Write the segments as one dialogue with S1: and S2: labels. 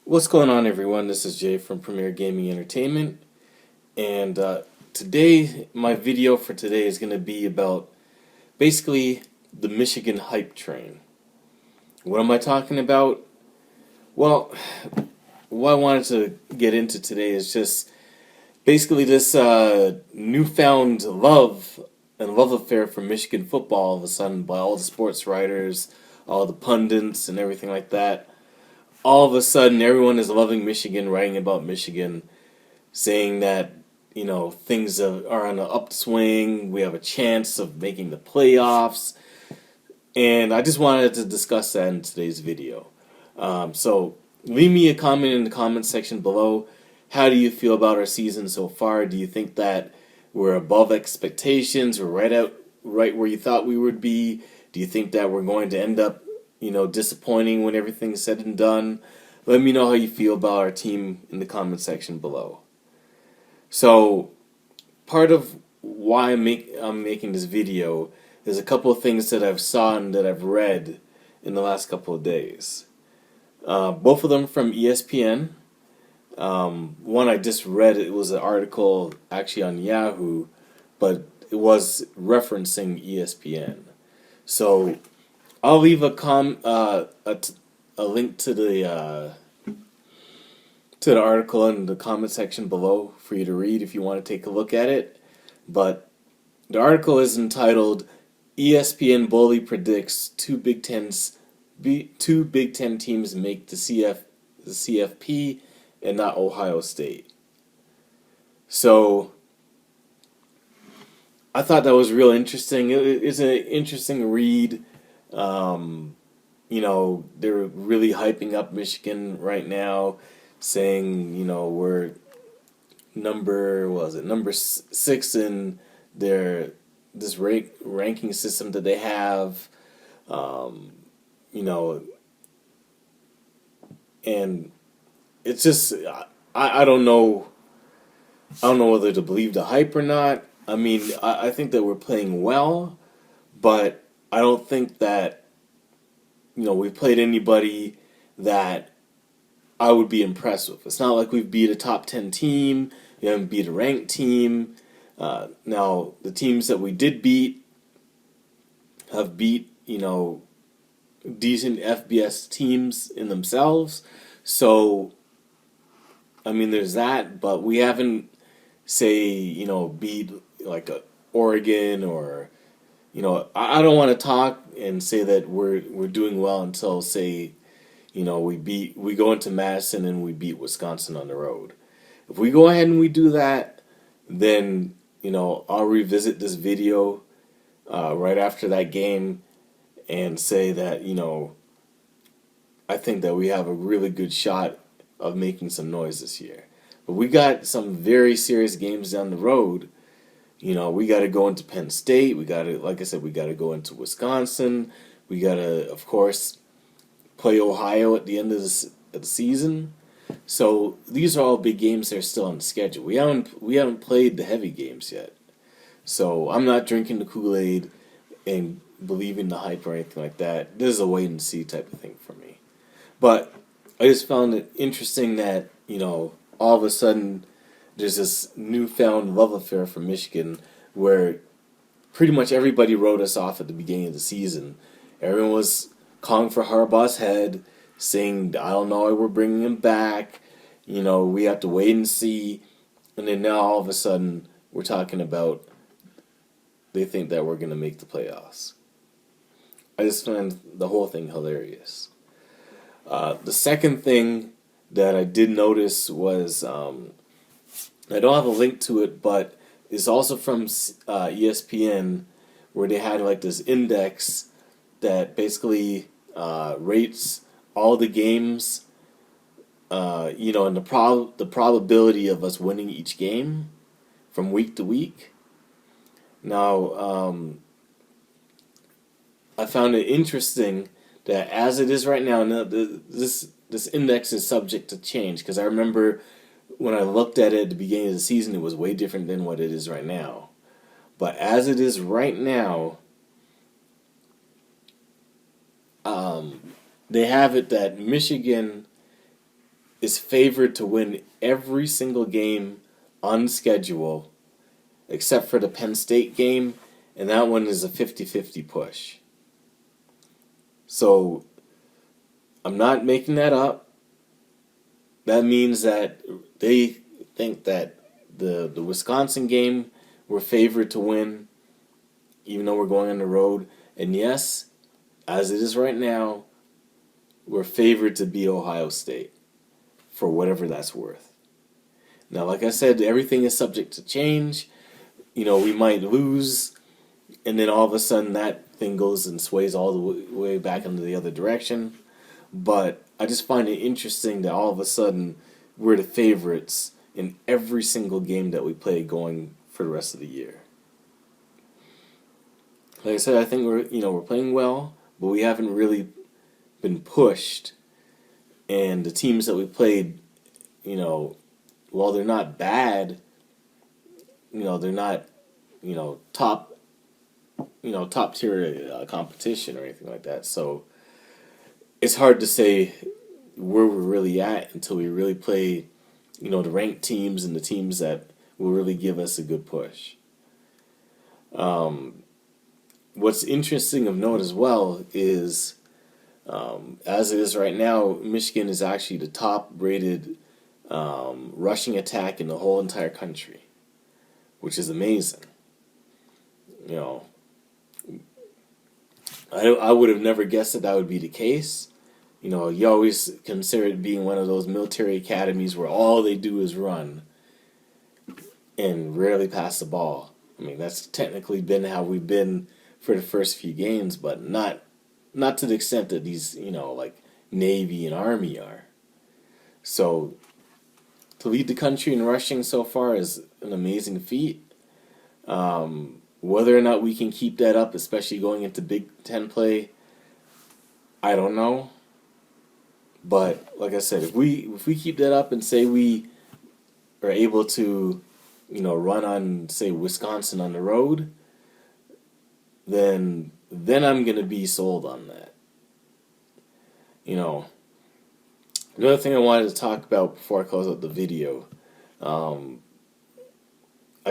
S1: What's going on, everyone? This is Jay from Premier Gaming Entertainment, and today, my video for today is going to be about basically the Michigan hype train. What am I talking about? Well, what I wanted to get into today is just basically this newfound love and love affair for Michigan football all of a sudden by all the sports writers, all the pundits, and everything like that. All of a sudden, everyone is loving Michigan, writing about Michigan, saying that, things are on an upswing, we have a chance of making the playoffs, and I just wanted to discuss that in today's video. So, leave me a comment in the comment section below. How do you feel about our season so far? Do you think that we're above expectations? We're right where you thought we would be? Do you think that we're going to end up disappointing when everything's said and done? Let me know how you feel about our team in the comment section below. So, part of why I'm making this video is a couple of things that I've saw and that I've read in the last couple of days. Both of them from ESPN. One I just read, it was an article actually on Yahoo, but it was referencing ESPN. So, I'll leave a link to the article in the comment section below for you to read if you want to take a look at it. But the article is entitled "ESPN boldly predicts two Big Ten teams make the CFP and not Ohio State." So I thought that was real interesting. It's an interesting read. They're really hyping up Michigan right now, saying, we're number 6 in this ranking system that they have, and it's just, I don't know whether to believe the hype or not. I mean, I think that we're playing well, but I don't think that we've played anybody that I would be impressed with. It's not like we've beat a top 10 team. We haven't beat a ranked team. Now, the teams that we did beat have beat, decent FBS teams in themselves. So, I mean, there's that, but we haven't, say, beat like a Oregon or, I don't want to talk and say that we're doing well until, say, we go into Madison and we beat Wisconsin on the road. If we go ahead and we do that, then I'll revisit this video right after that game and say that I think that we have a really good shot of making some noise this year. But we got some very serious games down the road. We got to go into Penn State. We got to, like I said, we got to go into Wisconsin. We got to, of course, play Ohio at the end of the season. So these are all big games that are still on the schedule. We haven't played the heavy games yet. So I'm not drinking the Kool-Aid and believing the hype or anything like that. This is a wait and see type of thing for me. But I just found it interesting that all of a sudden there's this newfound love affair for Michigan where pretty much everybody wrote us off at the beginning of the season. Everyone was calling for Harbaugh's head, saying, I don't know why we're bringing him back. We have to wait and see. And then now all of a sudden we're talking about they think that we're going to make the playoffs. I just find the whole thing hilarious. The second thing that I did notice was... I don't have a link to it, but it's also from ESPN, where they had like this index that basically rates all the games, and the probability of us winning each game from week to week. Now, I found it interesting that as it is right now, this index is subject to change, because I remember when I looked at it at the beginning of the season, it was way different than what it is right now. But as it is right now, they have it that Michigan is favored to win every single game on schedule except for the Penn State game, and that one is a 50-50 push. So I'm not making that up. That means that they think that the Wisconsin game we're favored to win, even though we're going on the road. And yes, as it is right now, we're favored to beat Ohio State for whatever that's worth. Now, like I said, everything is subject to change. We might lose, and then all of a sudden that thing goes and sways all the way back into the other direction. But I just find it interesting that all of a sudden we're the favorites in every single game that we play going for the rest of the year. Like I said, I think we're playing well, but we haven't really been pushed. And the teams that we played, while they're not bad, they're not, top, top tier competition or anything like that. So it's hard to say where we're really at until we really play, the ranked teams and the teams that will really give us a good push. What's interesting of note as well is, as it is right now, Michigan is actually the top-rated rushing attack in the whole entire country, which is amazing. I would have never guessed that would be the case. You always consider it being one of those military academies where all they do is run and rarely pass the ball. I mean, that's technically been how we've been for the first few games, but not to the extent that these, like Navy and Army are. So to lead the country in rushing so far is an amazing feat. Whether or not we can keep that up, especially going into Big Ten play, I don't know. But like I said, if we keep that up and say we are able to, run on, say, Wisconsin on the road, then I'm gonna be sold on that. Another thing I wanted to talk about before I close out the video, I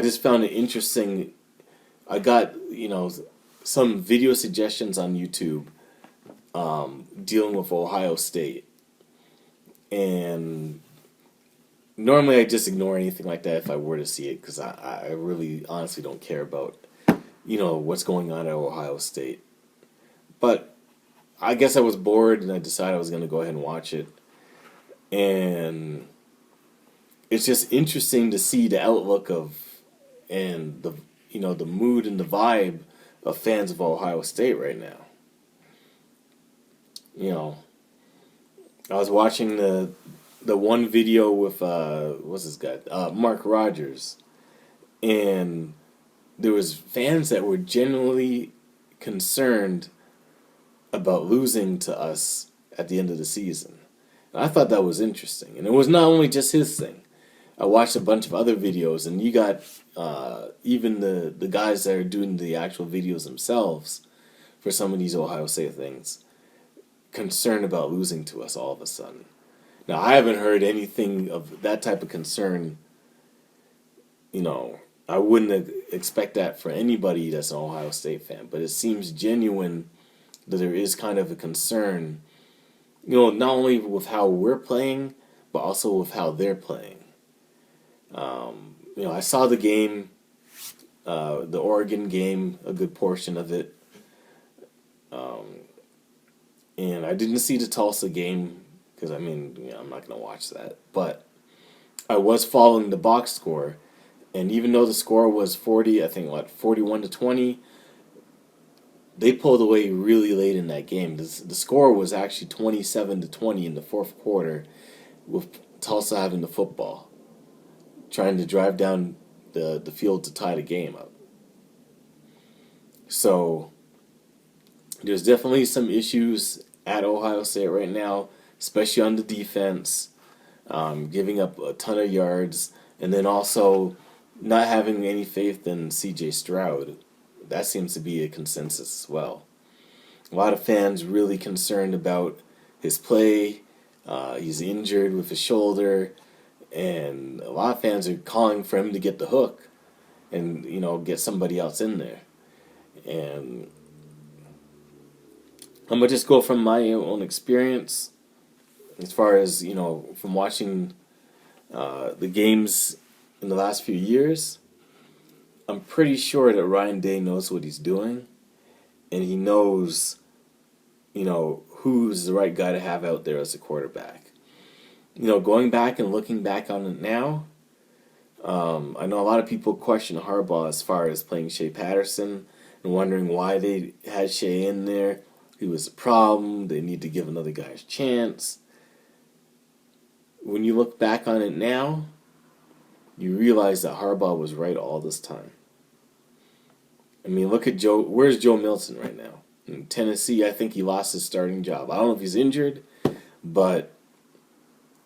S1: just found it interesting. I got, some video suggestions on YouTube dealing with Ohio State. And normally I just ignore anything like that if I were to see it, because I really honestly don't care about, what's going on at Ohio State. But I guess I was bored and I decided I was going to go ahead and watch it. And it's just interesting to see the outlook of, and the mood and the vibe of fans of Ohio State right now. I was watching the one video with what's this guy? Mark Rogers, and there was fans that were genuinely concerned about losing to us at the end of the season. And I thought that was interesting, and it was not only just his thing. I watched a bunch of other videos, and you got even the guys that are doing the actual videos themselves for some of these Ohio State things concerned about losing to us all of a sudden. Now, I haven't heard anything of that type of concern. I wouldn't expect that for anybody that's an Ohio State fan, but it seems genuine that there is kind of a concern, not only with how we're playing, but also with how they're playing. I saw the game, the Oregon game, a good portion of it. And I didn't see the Tulsa game because, I'm not going to watch that. But I was following the box score, and even though the score was 41-20, they pulled away really late in that game. The score was actually 27-20 in the fourth quarter, with Tulsa having the football, trying to drive down the field to tie the game up. So there's definitely some issues at Ohio State right now, especially on the defense, giving up a ton of yards, and then also not having any faith in C.J. Stroud. That seems to be a consensus as well. A lot of fans really concerned about his play, He's injured with his shoulder, and a lot of fans are calling for him to get the hook and, get somebody else in there. And I'm going to just go from my own experience as far as, from watching the games in the last few years. I'm pretty sure that Ryan Day knows what he's doing, and he knows, who's the right guy to have out there as a quarterback. Going back and looking back on it now, I know a lot of people question Harbaugh as far as playing Shea Patterson and wondering why they had Shea in there. He was a problem. They need to give another guy a chance. When you look back on it now, you realize that Harbaugh was right all this time. I mean, look at Joe. Where's Joe Milton right now? In Tennessee, I think he lost his starting job. I don't know if he's injured, but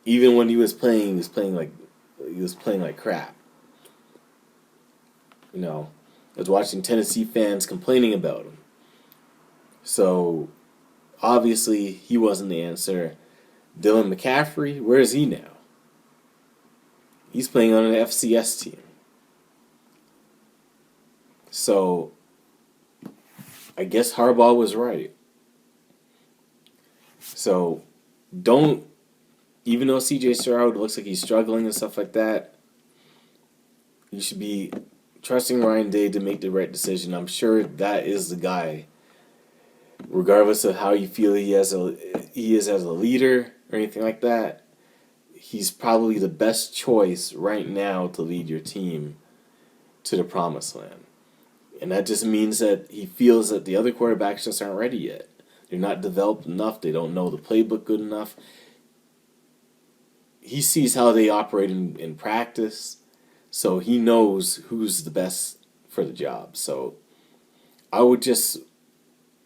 S1: even when he was playing, he was playing like crap. I was watching Tennessee fans complaining about him. So, obviously, he wasn't the answer. Dylan McCaffrey, where is he now? He's playing on an FCS team. So, I guess Harbaugh was right. So, even though CJ Stroud looks like he's struggling and stuff like that, you should be trusting Ryan Day to make the right decision. I'm sure that is the guy, regardless of how you feel he is as a leader or anything like that. He's probably the best choice right now to lead your team to the promised land. And that just means that he feels that the other quarterbacks just aren't ready yet. They're not developed enough. They don't know the playbook good enough. He sees how they operate in practice, so he knows who's the best for the job. So I would just,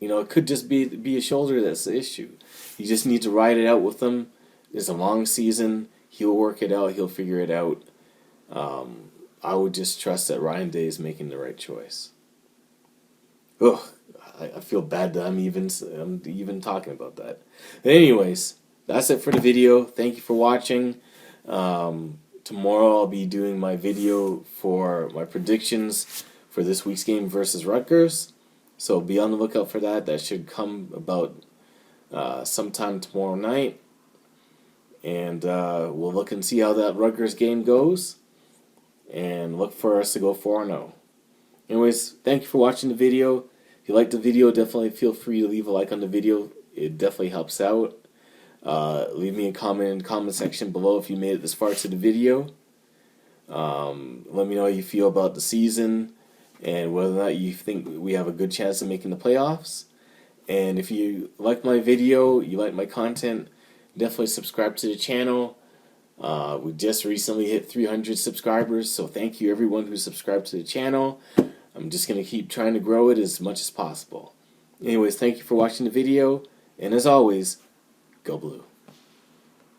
S1: it could just be a shoulder that's the issue. You just need to ride it out with him. It's a long season. He'll work it out. He'll figure it out. I would just trust that Ryan Day is making the right choice. Ugh, I feel bad that I'm even talking about that. But anyways, that's it for the video. Thank you for watching. Tomorrow I'll be doing my video for my predictions for this week's game versus Rutgers. So be on the lookout for that. That should come about sometime tomorrow night. And we'll look and see how that Rutgers game goes. And look for us to go 4-0. Anyways, thank you for watching the video. If you liked the video, definitely feel free to leave a like on the video. It definitely helps out. Leave me a comment in the comment section below if you made it this far to the video. Let me know how you feel about the season and whether or not you think we have a good chance of making the playoffs. And if you like my video, you like my content, definitely subscribe to the channel. We just recently hit 300 subscribers, so thank you everyone who subscribed to the channel. I'm just going to keep trying to grow it as much as possible. Anyways, thank you for watching the video, and as always, go blue.